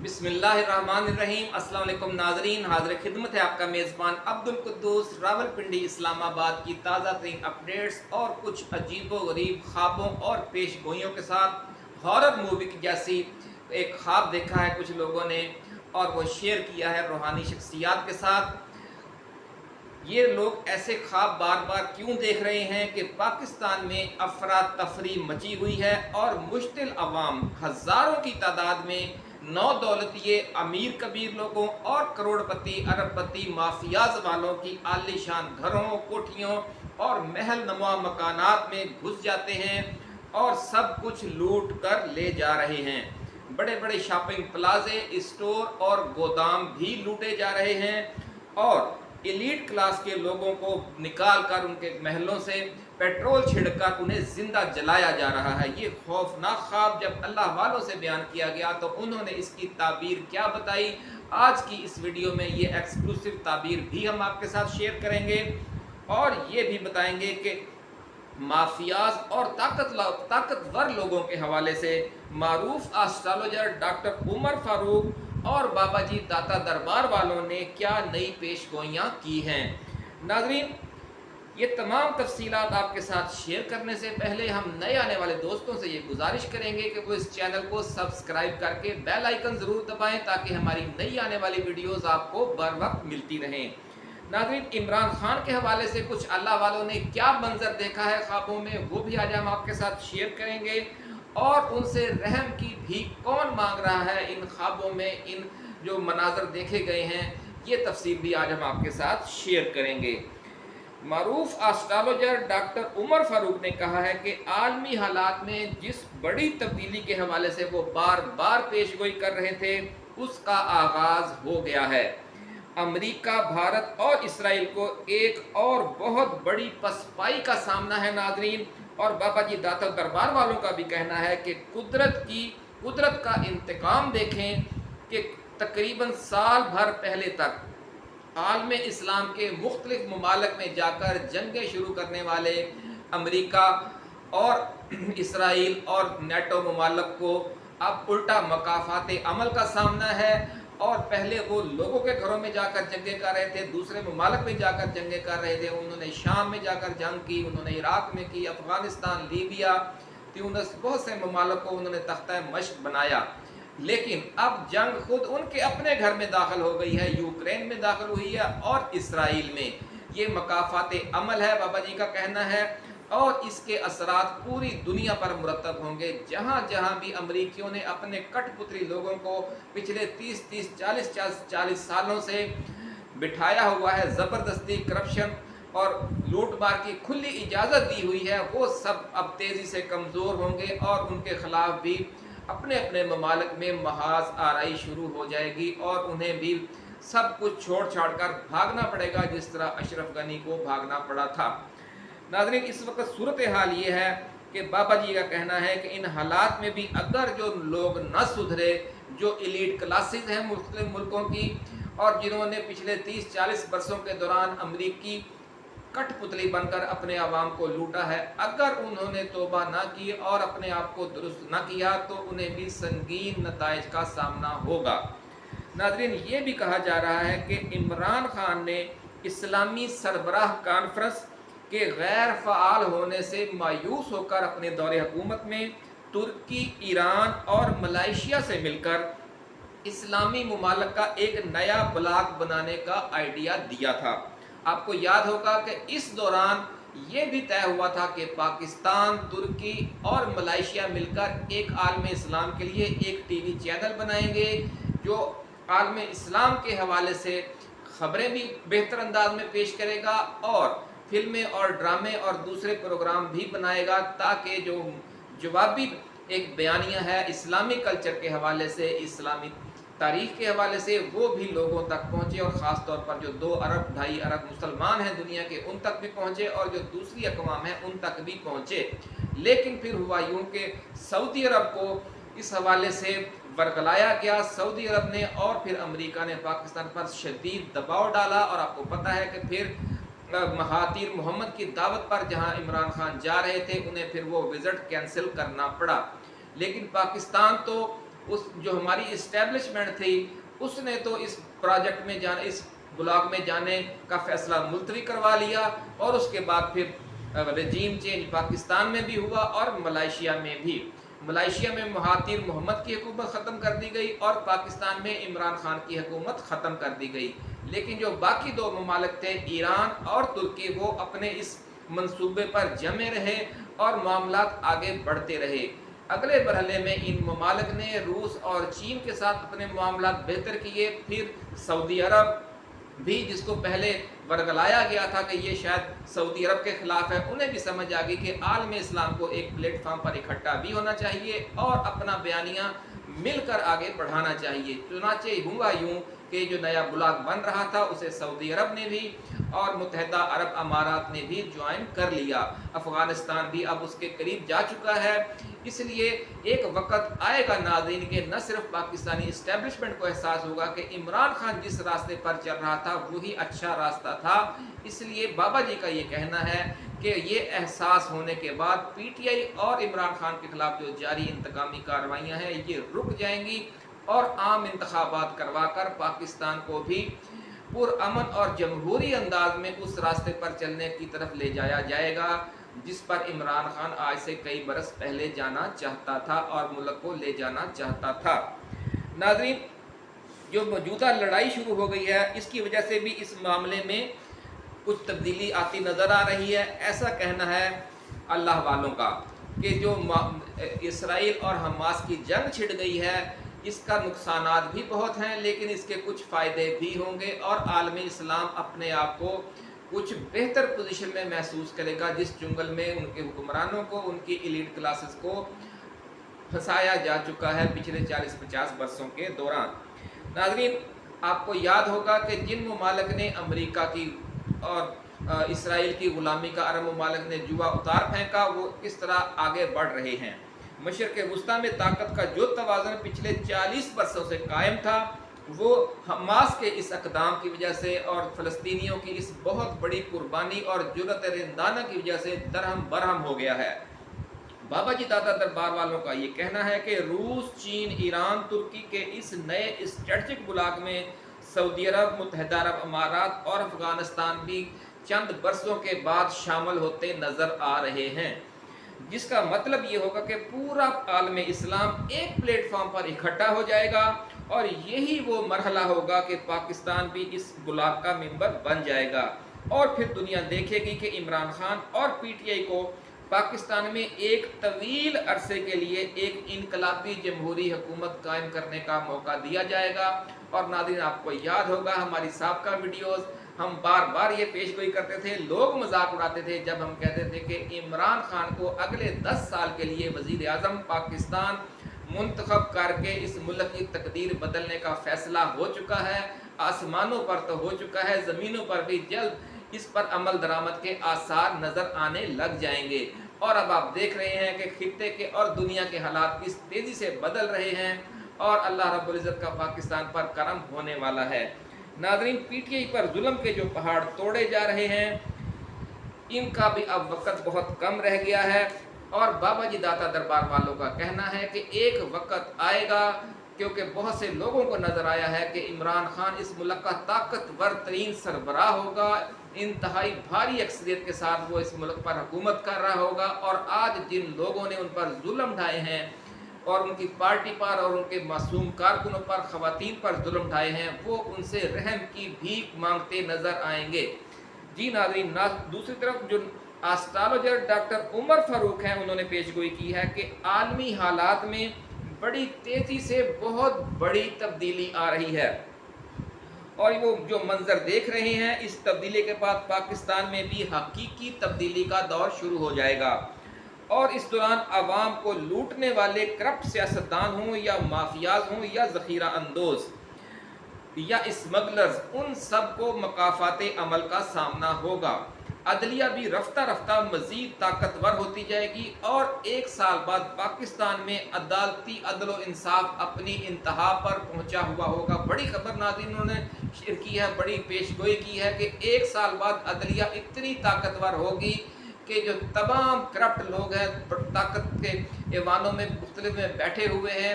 बिस्मिल्लाहिर्रहमानिर्रहीम। अस्सलाम वालेकुम नाजरीन, हाजिर खिदमत है आपका मेज़बान अब्दुल कुद्दूस रावलपिंडी इस्लामाबाद की ताज़ा तरीन अपडेट्स और कुछ अजीबो गरीब ख्वाबों और पेश गोइयों के साथ। हॉरर मूवी की जैसी एक ख्वाब देखा है कुछ लोगों ने और वो शेयर किया है रूहानी शख्सियात के साथ। ये लोग ऐसे ख्वाब बार बार क्यों देख रहे हैं कि पाकिस्तान में अफरा तफरी मची हुई है और मुश्तिल अवाम हज़ारों की तादाद में नौ दौलतिये अमीर कबीर लोगों और करोड़पति अरबपति माफियाज वालों की आलीशान घरों, कोठियों और महल नुमा मकानात में घुस जाते हैं और सब कुछ लूट कर ले जा रहे हैं। बड़े बड़े शॉपिंग प्लाजे, स्टोर और गोदाम भी लूटे जा रहे हैं और एलीट क्लास के लोगों को निकाल कर उनके महलों से पेट्रोल छिड़कर उन्हें जिंदा जलाया जा रहा है। ये खौफनाक ख्वाब जब अल्लाह वालों से बयान किया गया तो उन्होंने इसकी ताबीर क्या बताई, आज की इस वीडियो में ये एक्सक्लूसिव ताबीर भी हम आपके साथ शेयर करेंगे और ये भी बताएंगे कि माफियाज और ताकतवर लोगों के हवाले से मारूफ एस्ट्रोलॉजर डॉक्टर उमर फारूक और बाबा जी दाता दरबार वालों ने क्या नई पेशगोइयाँ की हैं। नाज़रीन, ये तमाम तफसीलात आपके साथ शेयर करने से पहले हम नए आने वाले दोस्तों से ये गुजारिश करेंगे कि वो इस चैनल को सब्सक्राइब करके बेल आइकन ज़रूर दबाएं ताकि हमारी नई आने वाली वीडियोज़ आपको बर वक्त मिलती रहें। नाज़रीन, इमरान खान के हवाले से कुछ अल्लाह वालों ने क्या मंजर देखा है ख्वाबों में, वो भी आज हम आपके साथ शेयर करेंगे और उनसे रहम की भीख कौन मांग रहा है इन ख्वाबों में, इन जो मनाजर देखे गए हैं, ये तफसील भी आज हम आपके साथ शेयर करेंगे। मारूफ एस्ट्रोलॉजर डॉक्टर उमर फारूक ने कहा है कि आलमी हालात में जिस बड़ी तब्दीली के हवाले से वो बार बार पेशगोई कर रहे थे उसका आगाज हो गया है। अमेरिका, भारत और इसराइल को एक और बहुत बड़ी पसपाई का सामना है नाजरीन। और बाबा जी दाता दरबार वालों का भी कहना है कि कुदरत का इंतकाम देखें कि तकरीबन साल भर पहले तक आलम इस्लाम के मुख्तलिफ ममालिक में जाकर जंगें शुरू करने वाले अमेरिका और इसराइल और नेटो ममालिक को अब उल्टा मकाफात अमल का सामना है। और पहले वो लोगों के घरों में जाकर जंगें कर रहे थे, दूसरे ममालिक में जाकर जंगें कर रहे थे। उन्होंने शाम में जाकर जंग की, उन्होंने इराक में की, अफगानिस्तान, लीबिया, ट्यूनिस, बहुत से ममालिक को उन्होंने तख्ता मश्क बनाया। लेकिन अब जंग खुद उनके अपने घर में दाखिल हो गई है, यूक्रेन में दाखिल हुई है और इसराइल में। ये मकाफात अमल है बाबा जी का कहना है और इसके असरात पूरी दुनिया पर मुरतब होंगे। जहाँ जहाँ भी अमरीकियों ने अपने कठपुतली लोगों को पिछले 30-40 सालों से बिठाया हुआ है, ज़बरदस्ती, करप्शन और लूटमार की खुली इजाज़त दी हुई है, वो सब अब तेज़ी से कमज़ोर होंगे और उनके ख़िलाफ़ भी अपने अपने ममालिक में महाज आराई शुरू हो जाएगी और उन्हें भी सब कुछ छोड़ छाड़ कर भागना पड़ेगा जिस तरह अशरफ गनी को भागना पड़ा था। नाज़रीन, इस वक्त सूरत हाल ये है कि बाबा जी का कहना है कि इन हालात में भी अगर जो लोग न सुधरे, जो एलीट क्लासेस हैं मुख्तलिफ मुल्कों की और जिन्होंने पिछले 30-40 वर्षों के दौरान अमरीकी कठपुतली बनकर अपने आवाम को लूटा है, अगर उन्होंने तौबा ना की और अपने आप को दुरुस्त ना किया तो उन्हें भी संगीन नताइज का सामना होगा। नाज़रीन, ये भी कहा जा रहा है कि इमरान खान ने इस्लामी सरबराह कॉन्फ्रेंस के गैर फ़ाल होने से मायूस होकर अपने दौरे हुकूमत में तुर्की, ईरान और मलेशिया से मिलकर इस्लामी ममालिक का एक नया ब्लॉक बनाने का आइडिया दिया था। आपको याद होगा कि इस दौरान ये भी तय हुआ था कि पाकिस्तान, तुर्की और मलेशिया मिलकर एक आलम इस्लाम के लिए एक टीवी चैनल बनाएंगे जो आलम इस्लाम के हवाले से ख़बरें भी बेहतर अंदाज में पेश करेगा और फिल्में और ड्रामे और दूसरे प्रोग्राम भी बनाएगा ताकि जो जवाबी एक बयानिया है इस्लामी कल्चर के हवाले से, इस्लामी तारीख़ के हवाले से, वो भी लोगों तक पहुँचे और ख़ास तौर पर जो 2 अरब 2.5 अरब मुसलमान हैं दुनिया के उन तक भी पहुँचे और जो दूसरी अक़वाम हैं उन तक भी पहुँचे। लेकिन फिर हुआ यूँ कि सऊदी अरब को इस हवाले से बरगलाया गया। सऊदी अरब ने और फिर अमेरिका ने पाकिस्तान पर शदीद दबाव डाला और आपको पता है कि फिर महातीर मोहम्मद की दावत पर जहां इमरान खान जा रहे थे उन्हें फिर वो विज़िट कैंसिल करना पड़ा। लेकिन पाकिस्तान तो उस जो हमारी इस्टेब्लिशमेंट थी उसने तो इस प्रोजेक्ट में जाने, इस ब्लॉक में जाने का फैसला मुलतवी करवा लिया, और उसके बाद फिर रजीम चेंज पाकिस्तान में भी हुआ और मलेशिया में भी। मलेशिया में महातिर मोहम्मद की हुकूमत ख़त्म कर दी गई और पाकिस्तान में इमरान खान की हुकूमत ख़त्म कर दी गई। लेकिन जो बाकी दो ममालिक थे ईरान और तुर्की, वो अपने इस मंसूबे पर जमे रहे और मामलात आगे बढ़ते रहे। अगले मरहले में इन ममालिक ने रूस और चीन के साथ अपने मामलात बेहतर किए। फिर सऊदी अरब भी, जिसको पहले वर्गलाया गया था कि ये शायद सऊदी अरब के खिलाफ है, उन्हें भी समझ आ गई कि आलम इस्लाम को एक प्लेटफार्म पर इकट्ठा भी होना चाहिए और अपना बयानिया मिलकर आगे बढ़ाना चाहिए। चुनाचे हुआ यूं कि जो नया ब्लॉक बन रहा था उसे सऊदी अरब ने भी और मुत्तहिदा अरब अमारात ने भी ज्वाइन कर लिया। अफ़गानिस्तान भी अब उसके करीब जा चुका है। इसलिए एक वक्त आएगा नाज़रीन कि न सिर्फ पाकिस्तानी इस्टेब्लिशमेंट को एहसास होगा कि इमरान खान जिस रास्ते पर चल रहा था वही अच्छा रास्ता था। इसलिए बाबा जी का ये कहना है कि ये एहसास होने के बाद पीटीआई और इमरान खान के खिलाफ जो जारी इंतकामी कार्रवाइयाँ हैं ये रुक जाएंगी और आम इंतखाबात करवा कर पाकिस्तान को भी पुरअमन और जमहूरी अंदाज में उस रास्ते पर चलने की तरफ ले जाया जाएगा जिस पर इमरान खान आज से कई बरस पहले जाना चाहता था और मुल्क को ले जाना चाहता था। नाज़रीन, जो मौजूदा लड़ाई शुरू हो गई है इसकी वजह से भी इस मामले में कुछ तब्दीली आती नज़र आ रही है। ऐसा कहना है अल्लाह वालों का कि जो इसराइल और हमास की जंग छिड़ गई है इसका नुकसानात भी बहुत हैं, लेकिन इसके कुछ फ़ायदे भी होंगे और आलमी इस्लाम अपने आप को कुछ बेहतर पोजीशन में महसूस करेगा जिस चुंगल में उनके हुक्मरानों को, उनकी एलीट क्लासेस को फंसाया जा चुका है पिछले 40-50 वर्षों के दौरान। नाज़रीन, आपको याद होगा कि जिन ममालिक ने अमेरिका की और इसराइल की ग़ुलामी का अरब ममालिक ने जुआ उतार फेंका वो किस तरह आगे बढ़ रहे हैं। मशरिक़ वुस्ता में ताकत का जो तवाज़ुन पिछले 40 वर्षों से कायम था वो हमास के इस अक़दाम की वजह से और फ़लस्तीनियों की इस बहुत बड़ी कुर्बानी और जुर्रत रिंदाना की वजह से दरहम बरहम हो गया है। बाबा जी दादा दरबार वालों का ये कहना है कि रूस, चीन, ईरान, तुर्की के इस नए स्ट्रेटजिक ब्लॉक में सऊदी अरब, मुत्तहिदा अरब अमारात और अफ़गानिस्तान भी चंद बरसों के बाद शामिल होते नज़र आ रहे हैं, जिसका मतलब ये होगा कि पूरा आलम इस्लाम एक प्लेटफॉर्म पर इकट्ठा हो जाएगा और यही वो मरहला होगा कि पाकिस्तान भी इस ब्लॉक का मेंबर बन जाएगा और फिर दुनिया देखेगी कि इमरान खान और पीटीआई को पाकिस्तान में एक तवील अरसे के लिए एक इनकलाबी जमहूरी हुकूमत कायम करने का मौका दिया जाएगा। और नाज़रीन, आपको याद होगा हमारी साबका वीडियोस हम बार बार ये पेशगोई करते थे, लोग मजाक उड़ाते थे जब हम कहते थे कि इमरान खान को अगले 10 साल के लिए वज़ीर आज़म पाकिस्तान मुंतखब करके इस मुल्क की तकदीर बदलने का फैसला हो चुका है। आसमानों पर तो हो चुका है, ज़मीनों पर भी जल्द इस पर अमल दरामद के आसार नज़र आने लग जाएंगे। और अब आप देख रहे हैं कि खित्ते के और दुनिया के हालात किस तेज़ी से बदल रहे हैं और अल्लाह रब्बुल इज़्ज़त का पाकिस्तान पर करम होने वाला है। नाज़रीन, पीटीआई पर जुल्म के जो पहाड़ तोड़े जा रहे हैं इनका भी अब वक्त बहुत कम रह गया है और बाबा जी दाता दरबार वालों का कहना है कि एक वक्त आएगा, क्योंकि बहुत से लोगों को नज़र आया है कि इमरान खान इस मुल्क का ताकतवर तरीन सरबराह होगा, इंतहाई भारी अक्सरियत के साथ वो इस मुल्क पर हुकूमत कर रहा होगा। और आज जिन लोगों ने उन पर जुल्म ढाए हैं और उनकी पार्टी पर और उनके मासूम कारकुनों पर, ख़वातीन पर जुल्म ढाए हैं, वो उनसे रहम की भीख मांगते नज़र आएंगे। जी नाज़रीन, दूसरी तरफ जो एस्ट्रोलॉजर डॉक्टर उमर फारूक हैं उन्होंने पेशगोई की है कि आलमी हालात में बड़ी तेज़ी से बहुत बड़ी तब्दीली आ रही है और वो जो मंजर देख रहे हैं इस तब्दीली के बाद पाकिस्तान में भी हकीकी तब्दीली का दौर शुरू हो जाएगा और इस दौरान आवाम को लूटने वाले करप्ट सियासतदान हों या माफियाज हों या ज़ख़ीरा अंदोज़ या स्मगलर्स, उन सब को मकाफात अमल का सामना होगा। अदलिया भी रफ्ता रफ्ता मज़ीद ताकतवर होती जाएगी और एक साल बाद पाकिस्तान में अदालती अदल व इंसाफ अपनी इंतहा पर पहुंचा हुआ होगा। बड़ी खबर नाज़रीन उन्होंने शेयर की है, बड़ी पेशगोई की है कि एक साल बाद अदलिया इतनी ताकतवर होगी कि जो तमाम करप्ट लोग हैं ताकत के ऐवानों में मुख्तलिफ में बैठे हुए हैं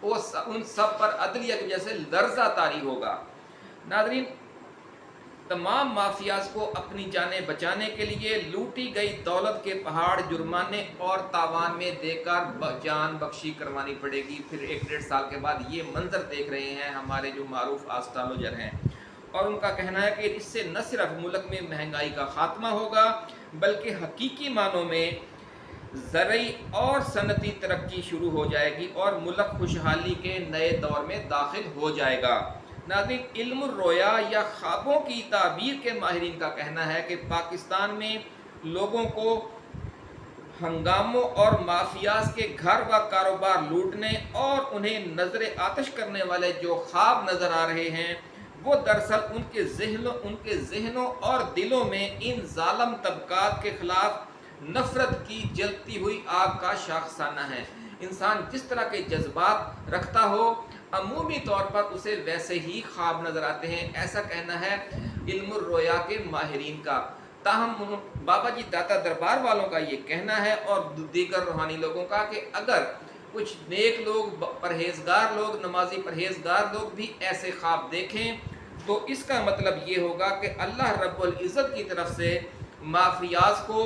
उन सब पर अदलिया की वजह से लर्जा तारी होगा। नाज़रीन, तमाम माफियाज को अपनी जानें बचाने के लिए लूटी गई दौलत के पहाड़ जुर्माने और तावान में देकर जान बख्शी करवानी पड़ेगी। फिर 1-1.5 साल के बाद ये मंजर देख रहे हैं हमारे जो मारूफ एस्ट्रोलॉजर हैं, और उनका कहना है कि इससे न सिर्फ मुल्क में महंगाई का खात्मा होगा बल्कि हकीकी मानों में ज़रई और सनती तरक्की शुरू हो जाएगी और मुल्क खुशहाली के नए दौर में दाखिल हो जाएगा। नाज़रीन, इल्म रोया या ख्वाबों की ताबीर के माहिरीन का कहना है कि पाकिस्तान में लोगों को हंगामों और माफियाज के घर व कारोबार लूटने और उन्हें नजर आतिश करने वाले जो ख्वाब नज़र आ रहे हैं वो दरअसल उनके जहनों और दिलों में इन जालम तबकात के खिलाफ नफरत की जलती हुई आग का शाखसाना है। इंसान जिस तरह के जज्बात रखता हो अमूमी तौर पर उसे वैसे ही ख्वाब नजर आते हैं, ऐसा कहना है इल्म रोया के माहिरीन का। ताहम बाबा जी दाता दरबार वालों का ये कहना है और दीगर रूहानी लोगों का कि अगर कुछ नेक लोग, परहेजगार लोग, नमाजी परहेजगार लोग भी ऐसे ख्वाब देखें तो इसका मतलब ये होगा कि अल्लाह रब्बुल इज़्ज़त की तरफ से माफियाज को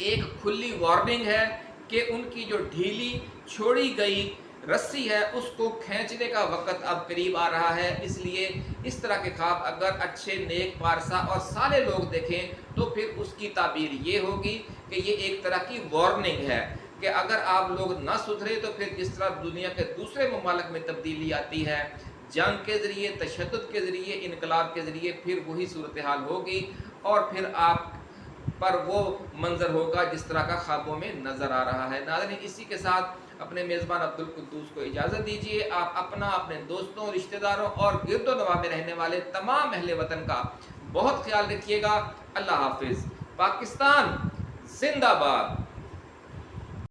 एक खुली वार्निंग है कि उनकी जो ढीली छोड़ी गई रस्सी है उसको खींचने का वक्त अब करीब आ रहा है। इसलिए इस तरह के ख्वाब अगर अच्छे नेक पारसा और साले लोग देखें तो फिर उसकी ताबीर ये होगी कि ये एक तरह की वार्निंग है कि अगर आप लोग ना सुधरे तो फिर जिस तरह दुनिया के दूसरे ममालिक में तब्दीली आती है, जंग के ज़रिए, तशद्दुद के ज़रिए, इनकलाब के ज़रिए, फिर वही सूरत हाल होगी और फिर आप पर वो मंजर होगा जिस तरह का ख्वाबों में नज़र आ रहा है। नाज़रीन, इसी के साथ अपने मेज़बान अब्दुल कुद्दूस को इजाज़त दीजिए। आप अपना, अपने दोस्तों, रिश्तेदारों और गिरदो नवाह में रहने वाले तमाम अहले वतन का बहुत ख्याल रखिएगा। अल्लाह हाफिज़। पाकिस्तान जिंदाबाद।